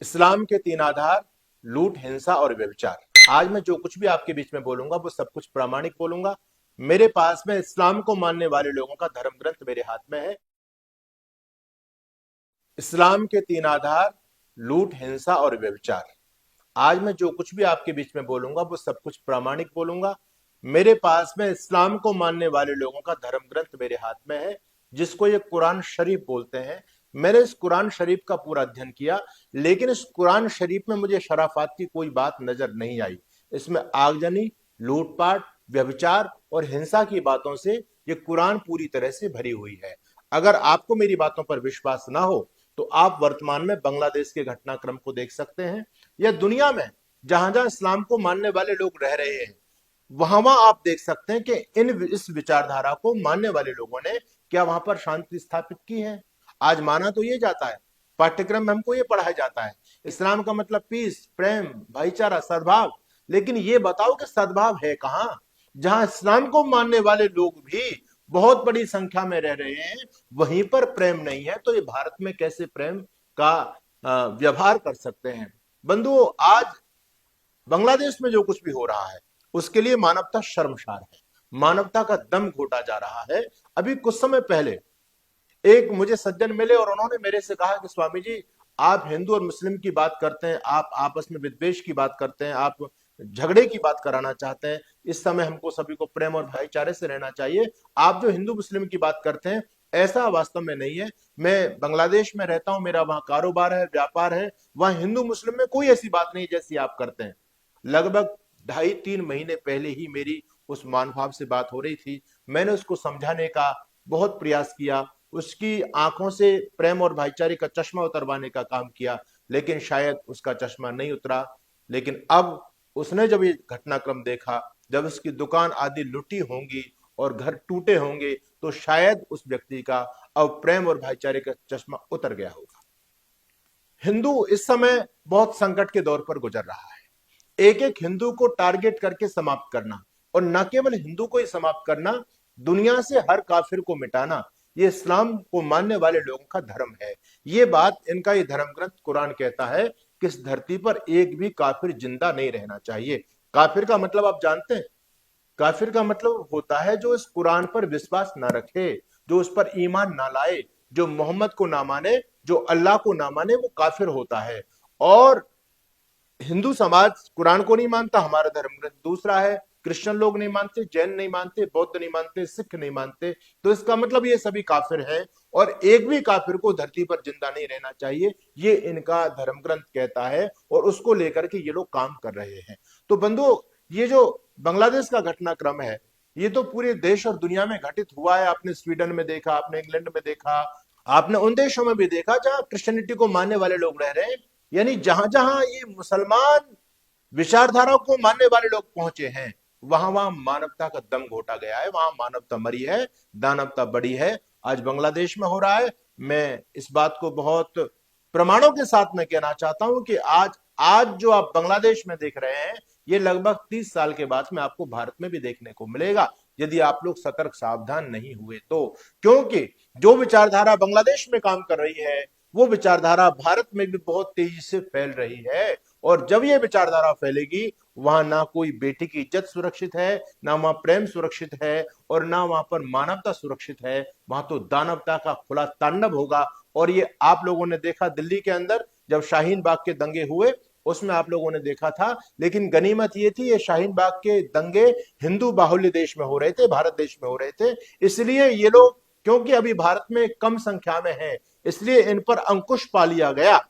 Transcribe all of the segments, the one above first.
इस्लाम के तीन आधार लूट, हिंसा और व्यभिचार। आज मैं जो कुछ भी आपके बीच में बोलूंगा वो सब कुछ प्रामाणिक बोलूंगा। मेरे पास में इस्लाम को मानने वाले लोगों का धर्म ग्रंथ मेरे हाथ में है। इस्लाम के तीन आधार लूट, हिंसा और व्यभिचार। आज मैं जो कुछ भी आपके बीच में बोलूंगा वो सब कुछ प्रामाणिक बोलूंगा। मेरे पास में इस्लाम को मानने वाले लोगों का धर्म ग्रंथ मेरे हाथ में है, जिसको ये कुरान शरीफ बोलते हैं। मैंने इस कुरान शरीफ का पूरा अध्ययन किया, लेकिन इस कुरान शरीफ में मुझे शराफत की कोई बात नजर नहीं आई। इसमें आगजनी, लूटपाट, व्यभिचार और हिंसा की बातों से ये कुरान पूरी तरह से भरी हुई है। अगर आपको मेरी बातों पर विश्वास ना हो तो आप वर्तमान में बांग्लादेश के घटनाक्रम को देख सकते हैं, या दुनिया में जहां जहां इस्लाम को मानने वाले लोग रह रहे हैं वहां वहां आप देख सकते हैं कि इस विचारधारा को मानने वाले लोगों ने क्या वहां पर शांति स्थापित की है। आज माना तो ये जाता है, पाठ्यक्रम में हमको ये पढ़ाया जाता है, इस्लाम का मतलब पीस, प्रेम, भाईचारा, सद्भाव। लेकिन ये बताओ कि सद्भाव है कहां? जहां इस्लाम को मानने वाले लोग भी बहुत बड़ी संख्या में रह रहे हैं, वहीं पर प्रेम नहीं है, तो ये भारत में कैसे प्रेम का व्यवहार कर सकते हैं? बंधुओं, आज बांग्लादेश में जो कुछ भी हो रहा है उसके लिए मानवता शर्मसार है, मानवता का दम घोटा जा रहा है। अभी कुछ समय पहले एक मुझे सज्जन मिले और उन्होंने मेरे से कहा कि स्वामी जी, आप हिंदू और मुस्लिम की बात करते हैं, आप आपस में विद्वेष की बात करते हैं, आप झगड़े की बात कराना चाहते हैं। इस समय हमको सभी को प्रेम और भाईचारे से रहना चाहिए। आप जो हिंदू मुस्लिम की बात करते हैं, ऐसा वास्तव में नहीं है। मैं बांग्लादेश में रहता हूं, मेरा वहां कारोबार है, व्यापार है, वहां हिंदू मुस्लिम में कोई ऐसी बात नहीं जैसी आप करते हैं। लगभग 2.5-3 महीने पहले ही मेरी उस महानुभाव से बात हो रही थी। मैंने उसको समझाने का बहुत प्रयास किया, उसकी आंखों से प्रेम और भाईचारे का चश्मा उतरवाने का काम किया, लेकिन शायद उसका चश्मा नहीं उतरा। लेकिन अब उसने जब ये घटनाक्रम देखा, जब उसकी दुकान आदि लुटी होंगी और घर टूटे होंगे, तो शायद उस व्यक्ति का अब प्रेम और भाईचारे का चश्मा उतर गया होगा। हिंदू इस समय बहुत संकट के दौर पर गुजर रहा है। एक एक हिंदू को टारगेट करके समाप्त करना, और न केवल हिंदू को ही समाप्त करना, दुनिया से हर काफिर को मिटाना, ये इस्लाम को मानने वाले लोगों का धर्म है। ये बात इनका ये धर्म ग्रंथ कुरान कहता है कि इस धरती पर एक भी काफिर जिंदा नहीं रहना चाहिए। काफिर का मतलब आप जानते हैं? काफिर का मतलब होता है जो इस कुरान पर विश्वास ना रखे, जो उस पर ईमान ना लाए, जो मोहम्मद को ना माने, जो अल्लाह को ना माने, वो काफिर होता है। और हिंदू समाज कुरान को नहीं मानता, हमारा धर्म ग्रंथ दूसरा है। क्रिश्चियन लोग नहीं मानते, जैन नहीं मानते, बौद्ध नहीं मानते, सिख नहीं मानते, तो इसका मतलब ये सभी काफिर हैं और एक भी काफिर को धरती पर जिंदा नहीं रहना चाहिए, ये इनका धर्म ग्रंथ कहता है और उसको लेकर के ये लोग काम कर रहे हैं। तो बंधुओं, ये जो बांग्लादेश का घटनाक्रम है, ये तो पूरे देश और दुनिया में घटित हुआ है। आपने स्वीडन में देखा, आपने इंग्लैंड में देखा, आपने उन देशों में भी देखा जहां क्रिश्चियनिटी को मानने वाले लोग रह रहे हैं। यानी जहां जहां ये मुसलमान विचारधारा को मानने वाले लोग पहुंचे हैं, वहां वहां मानवता का दम घोटा गया है, वहां मानवता मरी है, दानवता बड़ी है। आज बांग्लादेश में हो रहा है। मैं इस बात को बहुत प्रमाणों के साथ में कहना चाहता हूं कि आज आज जो आप बांग्लादेश में देख रहे हैं, ये लगभग 30 साल के बाद में आपको भारत में भी देखने को मिलेगा, यदि आप लोग सतर्क सावधान नहीं हुए तो। क्योंकि जो विचारधारा बांग्लादेश में काम कर रही है, वो विचारधारा भारत में भी बहुत तेजी से फैल रही है। और जब ये विचारधारा फैलेगी, वहां ना कोई बेटी की इज्जत सुरक्षित है, ना वहां प्रेम सुरक्षित है, और ना वहां पर मानवता सुरक्षित है। वहां तो दानवता का खुला तांडव होगा। और ये आप लोगों ने देखा दिल्ली के अंदर जब शाहीन बाग के दंगे हुए, उसमें आप लोगों ने देखा था। लेकिन गनीमत ये थी, ये शाहीन बाग के दंगे हिंदू बाहुल्य देश में हो रहे थे, भारत देश में हो रहे थे। इसलिए ये लोग, क्योंकि अभी भारत में कम संख्या में है, इसलिए इन पर अंकुश पा लिया गया।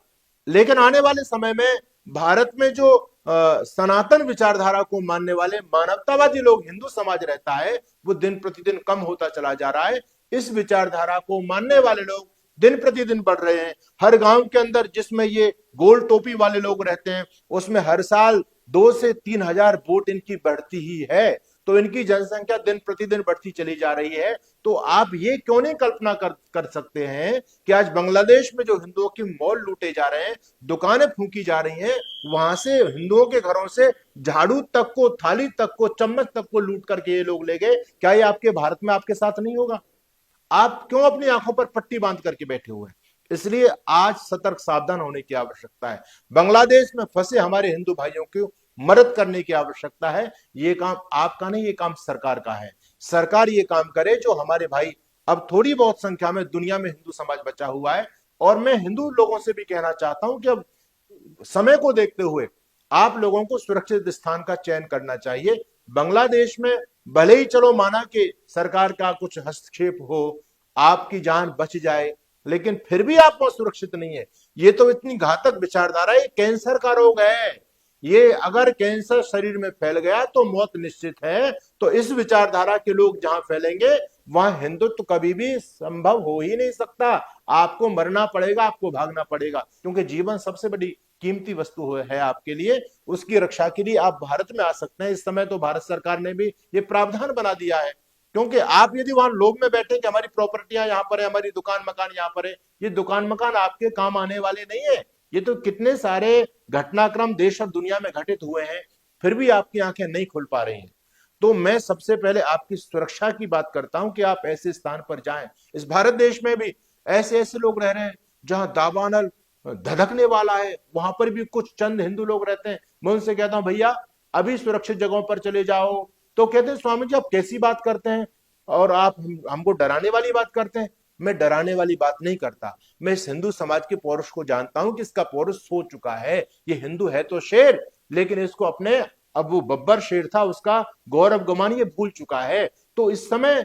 लेकिन आने वाले समय में भारत में जो सनातन विचारधारा को मानने वाले मानवतावादी लोग, हिंदू समाज रहता है, वो दिन प्रतिदिन कम होता चला जा रहा है। इस विचारधारा को मानने वाले लोग दिन प्रतिदिन बढ़ रहे हैं। हर गांव के अंदर जिसमें ये गोल टोपी वाले लोग रहते हैं, उसमें हर साल 2 से 3 हजार वोट इनकी बढ़ती ही है। तो इनकी जनसंख्या दिन प्रतिदिन बढ़ती चली जा रही है। तो आप ये क्यों नहीं कल्पना कर सकते हैं कि आज बांग्लादेश में जो हिंदुओं के मॉल लूटे जा रहे हैं, दुकानें फूकी जा रही हैं, वहां से हिंदुओं के घरों से झाड़ू तक को, थाली तक को, चम्मच तक को लूट करके ये लोग ले गए। क्या ये आपके भारत में आपके साथ नहीं होगा? आप क्यों अपनी आंखों पर पट्टी बांध करके बैठे हुए हैं? इसलिए आज सतर्क सावधान होने की आवश्यकता है। बांग्लादेश में फंसे हमारे हिंदू भाइयों की मदद करने की आवश्यकता है। ये काम आपका नहीं, ये काम सरकार का है। सरकार ये काम करे जो हमारे भाई, अब थोड़ी बहुत संख्या में दुनिया में हिंदू समाज बचा हुआ है, और मैं हिंदू लोगों से भी कहना चाहता हूं कि अब समय को देखते हुए आप लोगों को सुरक्षित स्थान का चयन करना चाहिए। बांग्लादेश में भले ही चलो माना कि सरकार का कुछ हस्तक्षेप हो, आपकी जान बच जाए, लेकिन फिर भी आप वहां सुरक्षित नहीं है। ये तो इतनी घातक विचारधारा है, कैंसर का रोग है। ये अगर कैंसर शरीर में फैल गया तो मौत निश्चित है। तो इस विचारधारा के लोग जहां फैलेंगे वहां हिंदुत्व कभी भी संभव हो ही नहीं सकता। आपको मरना पड़ेगा, आपको भागना पड़ेगा, क्योंकि जीवन सबसे बड़ी कीमती वस्तु है आपके लिए। उसकी रक्षा के लिए आप भारत में आ सकते हैं। इस समय तो भारत सरकार ने भी ये प्रावधान बना दिया है, क्योंकि आप यदि वहां लोभ में बैठे कि हमारी प्रॉपर्टियां यहाँ पर है, हमारी दुकान मकान यहाँ पर है, ये दुकान मकान आपके काम आने वाले नहीं है। ये तो कितने सारे घटनाक्रम देश और दुनिया में घटित हुए हैं, फिर भी आपकी आंखें नहीं खुल पा रही हैं। तो मैं सबसे पहले आपकी सुरक्षा की बात करता हूं कि आप ऐसे स्थान पर जाएं। इस भारत देश में भी ऐसे ऐसे लोग रह रहे हैं जहां दावानल धधकने वाला है, वहां पर भी कुछ चंद हिंदू लोग रहते हैं। मैं उनसे कहता हूं भैया अभी सुरक्षित जगहों पर चले जाओ, तो कहते हैं स्वामी जी आप कैसी बात करते हैं और आप हमको डराने वाली बात करते हैं। मैं डराने वाली बात नहीं करता, मैं इस हिंदू समाज के पौरुष को जानता हूं कि इसका पौरुष सो चुका है। ये हिंदू है तो शेर, लेकिन इसको अपने, अब वो बब्बर शेर था, उसका गौरव गमान ये भूल चुका है। तो इस समय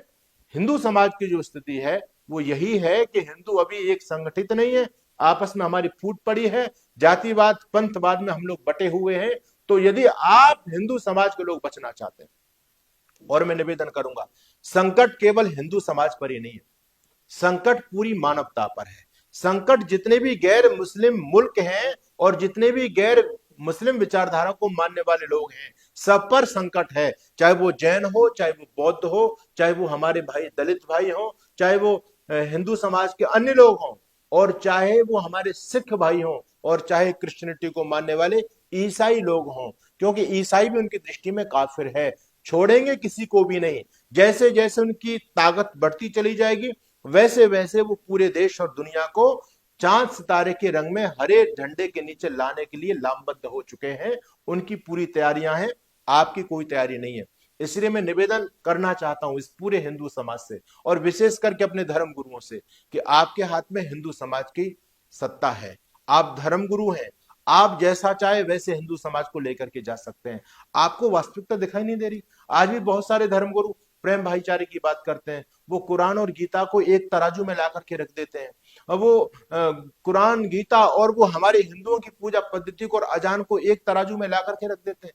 हिंदू समाज की जो स्थिति है वो यही है कि हिंदू अभी एक संगठित नहीं है, आपस में हमारी फूट पड़ी है, जातिवाद पंथवाद में हम लोग बटे हुए हैं। तो यदि आप हिंदू समाज के लोग बचना चाहते हैं, और मैं निवेदन करूंगा, संकट केवल हिंदू समाज पर ही नहीं है, संकट पूरी मानवता पर है। संकट जितने भी गैर मुस्लिम मुल्क हैं और जितने भी गैर मुस्लिम विचारधारा को मानने वाले लोग हैं, सब पर संकट है। चाहे वो जैन हो, चाहे वो बौद्ध हो, चाहे वो हमारे भाई दलित भाई हो, चाहे वो हिंदू समाज के अन्य लोग हों, और चाहे वो हमारे सिख भाई हों, और चाहे क्रिश्चियनिटी को मानने वाले ईसाई लोग हों, क्योंकि ईसाई भी उनकी दृष्टि में काफिर है। छोड़ेंगे किसी को भी नहीं। जैसे जैसे उनकी ताकत बढ़ती चली जाएगी, वैसे वैसे वो पूरे देश और दुनिया को चांद सितारे के रंग में हरे झंडे के नीचे लाने के लिए लामबद्ध हो चुके हैं। उनकी पूरी तैयारियां हैं, आपकी कोई तैयारी नहीं है। इसलिए मैं निवेदन करना चाहता हूं इस पूरे हिंदू समाज से, और विशेष करके अपने धर्म गुरुओं से, कि आपके हाथ में हिंदू समाज की सत्ता है। आप धर्म गुरु हैं, आप जैसा चाहे वैसे हिंदू समाज को लेकर के जा सकते हैं। आपको वास्तविकता दिखाई नहीं दे रही? आज भी बहुत सारे धर्मगुरु प्रेम भाईचारे की बात करते हैं, वो कुरान और गीता को एक तराजू में ला करके रख देते हैं। अब वो कुरान गीता और वो हमारे हिंदुओं की पूजा पद्धति को और अजान को एक तराजू में ला करके रख देते हैं।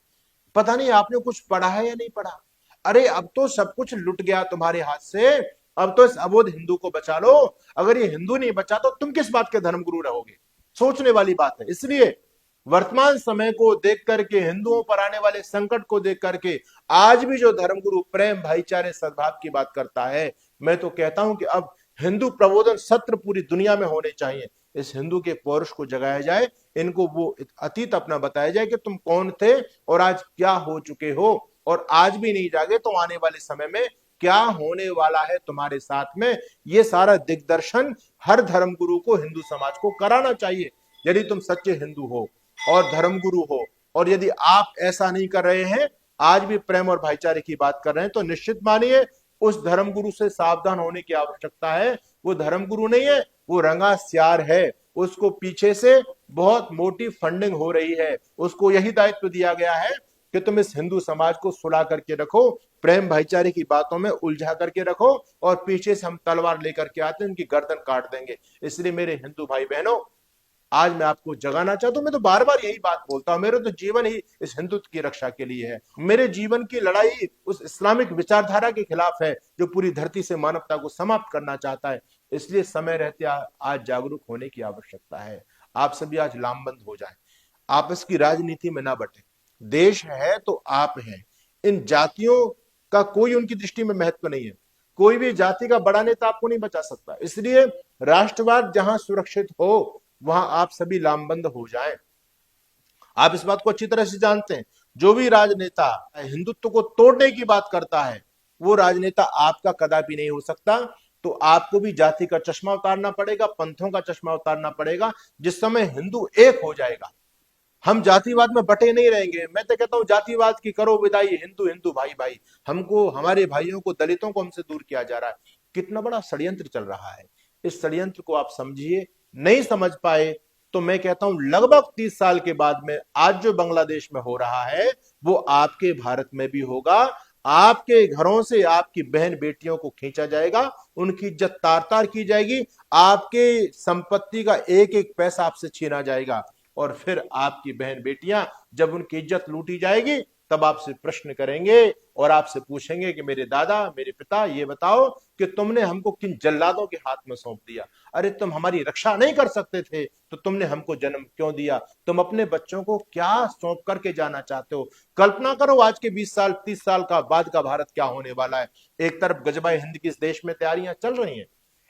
पता नहीं आपने कुछ पढ़ा है या नहीं पढ़ा। अरे अब तो सब कुछ लुट गया तुम्हारे हाथ से, अब तो इस अबोध हिंदू को बचा लो। अगर ये हिंदू नहीं बचा तो तुम किस बात के धर्मगुरु रहोगे? सोचने वाली बात है। इसलिए वर्तमान समय को देख करके, हिंदुओं पर आने वाले संकट को देख करके, आज भी जो धर्मगुरु प्रेम भाईचारे सद्भाव की बात करता है, मैं तो कहता हूं कि अब हिंदू प्रबोधन सत्र पूरी दुनिया में होने चाहिए। इस हिंदू के पौरुष को जगाया जाए, इनको वो अतीत अपना बताया जाए कि तुम कौन थे और आज क्या हो चुके हो, और आज भी नहीं जागे तो आने वाले समय में क्या होने वाला है तुम्हारे साथ में। ये सारा दिग्दर्शन हर धर्मगुरु को, हिंदू समाज को कराना चाहिए। यदि तुम सच्चे हिंदू हो और धर्मगुरु हो, और यदि आप ऐसा नहीं कर रहे हैं, आज भी प्रेम और भाईचारे की बात कर रहे हैं, तो निश्चित मानिए उस धर्मगुरु से सावधान होने की आवश्यकता है। वो धर्मगुरु नहीं है, वो रंगा स्यार है। उसको पीछे से बहुत मोटी फंडिंग हो रही है। उसको यही दायित्व दिया गया है कि तुम इस हिंदू समाज को सुला करके रखो, प्रेम भाईचारे की बातों में उलझा करके रखो, और पीछे से हम तलवार लेकर के आते हैं, उनकी गर्दन काट देंगे। इसलिए मेरे हिंदू भाई बहनों, आज मैं आपको जगाना चाहता हूं। मैं तो बार बार यही बात बोलता हूं, मेरे तो जीवन ही इस हिंदुत्व की रक्षा के लिए है। मेरे जीवन की लड़ाई उस इस्लामिक विचारधारा के खिलाफ है जो पूरी धरती से मानवता को समाप्त करना चाहता है। इसलिए समय रहते आज जागरूक होने की आवश्यकता है। आप सभी आज लामबंद हो जाएं, आपस की राजनीति में ना बटे। देश है तो आप हैं। इन जातियों का कोई उनकी दृष्टि में महत्व नहीं है। कोई भी जाति का बड़ा नेता आपको नहीं बचा सकता। इसलिए राष्ट्रवाद जहां सुरक्षित हो, वहां आप सभी लामबंद हो जाएं। आप इस बात को अच्छी तरह से जानते हैं, जो भी राजनेता हिंदुत्व को तोड़ने की बात करता है, वो राजनेता आपका कदापि नहीं हो सकता। तो आपको भी जाति का चश्मा उतारना पड़ेगा, पंथों का चश्मा उतारना पड़ेगा। जिस समय हिंदू एक हो जाएगा, हम जातिवाद में बटे नहीं रहेंगे। मैं तो कहता हूं जातिवाद की करो विदाई, हिंदू हिंदू भाई भाई। हमको, हमारे भाइयों को, दलितों को हमसे दूर किया जा रहा है। कितना बड़ा षड्यंत्र चल रहा है। इस षड्यंत्र को आप समझिए। नहीं समझ पाए तो मैं कहता हूं लगभग 30 साल के बाद में आज जो बांग्लादेश में हो रहा है वो आपके भारत में भी होगा। आपके घरों से आपकी बहन बेटियों को खींचा जाएगा, उनकी इज्जत तार तार की जाएगी, आपके संपत्ति का एक एक पैसा आपसे छीना जाएगा। और फिर आपकी बहन बेटियां जब उनकी इज्जत लूटी जाएगी तब आपसे प्रश्न करेंगे और आपसे पूछेंगे कि मेरे दादा, मेरे पिता, ये बताओ कि तुमने हमको किन जल्लादों के हाथ में सौंप दिया। अरे तुम हमारी रक्षा नहीं कर सकते थे तो तुमने हमको जन्म क्यों दिया। तुम अपने बच्चों को क्या सौंप करके जाना चाहते हो। कल्पना करो आज के 20 साल 30 साल का बाद का भारत क्या होने वाला है। एक तरफ गजबाए हिंद की इस देश में तैयारियां चल रही हैं,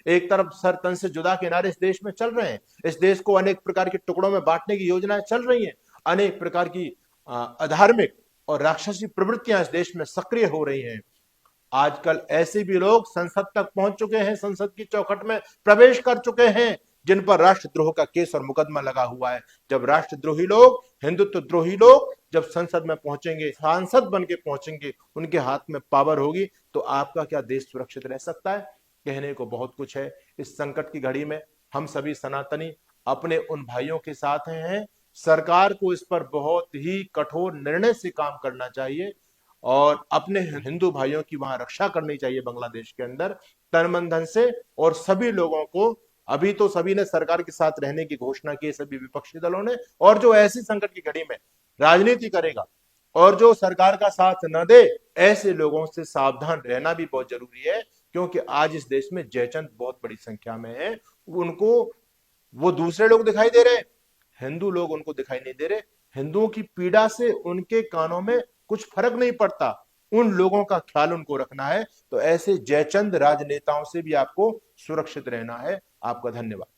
एक तरफ सर तन से जुदा के नारे इस देश में चल रहे हैं, इस देश को अनेक प्रकार के टुकड़ों में बांटने की योजनाएं चल रही हैं, अनेक प्रकार की अधार्मिक और राक्षसी प्रवृत्तियां इस देश में सक्रिय हो रही हैं। आजकल ऐसे भी लोग संसद तक पहुंच चुके हैं, संसद की चौखट में प्रवेश कर चुके हैं, जिन पर राष्ट्रद्रोह का केस और मुकदमा लगा हुआ है। जब राष्ट्रद्रोही लोग, हिंदुत्व द्रोही लोग जब संसद में पहुंचेंगे, सांसद बन के पहुंचेंगे, उनके हाथ में पावर होगी, तो आपका क्या देश सुरक्षित रह सकता है। कहने को बहुत कुछ है। इस संकट की घड़ी में हम सभी सनातनी अपने उन भाइयों के साथ हैं। सरकार को इस पर बहुत ही कठोर निर्णय से काम करना चाहिए और अपने हिंदू भाइयों की वहां रक्षा करनी चाहिए बांग्लादेश के अंदर तन मन धन से। और सभी लोगों को, अभी तो सभी ने सरकार के साथ रहने की घोषणा की, सभी विपक्षी दलों ने, और जो ऐसी संकट की घड़ी में राजनीति करेगा और जो सरकार का साथ न दे, ऐसे लोगों से सावधान रहना भी बहुत जरूरी है। क्योंकि आज इस देश में जयचंद बहुत बड़ी संख्या में है। उनको वो दूसरे लोग दिखाई दे रहे, हिंदू लोग उनको दिखाई नहीं दे रहे। हिंदुओं की पीड़ा से उनके कानों में कुछ फर्क नहीं पड़ता। उन लोगों का ख्याल उनको रखना है। तो ऐसे जयचंद राजनेताओं से भी आपको सुरक्षित रहना है। आपका धन्यवाद।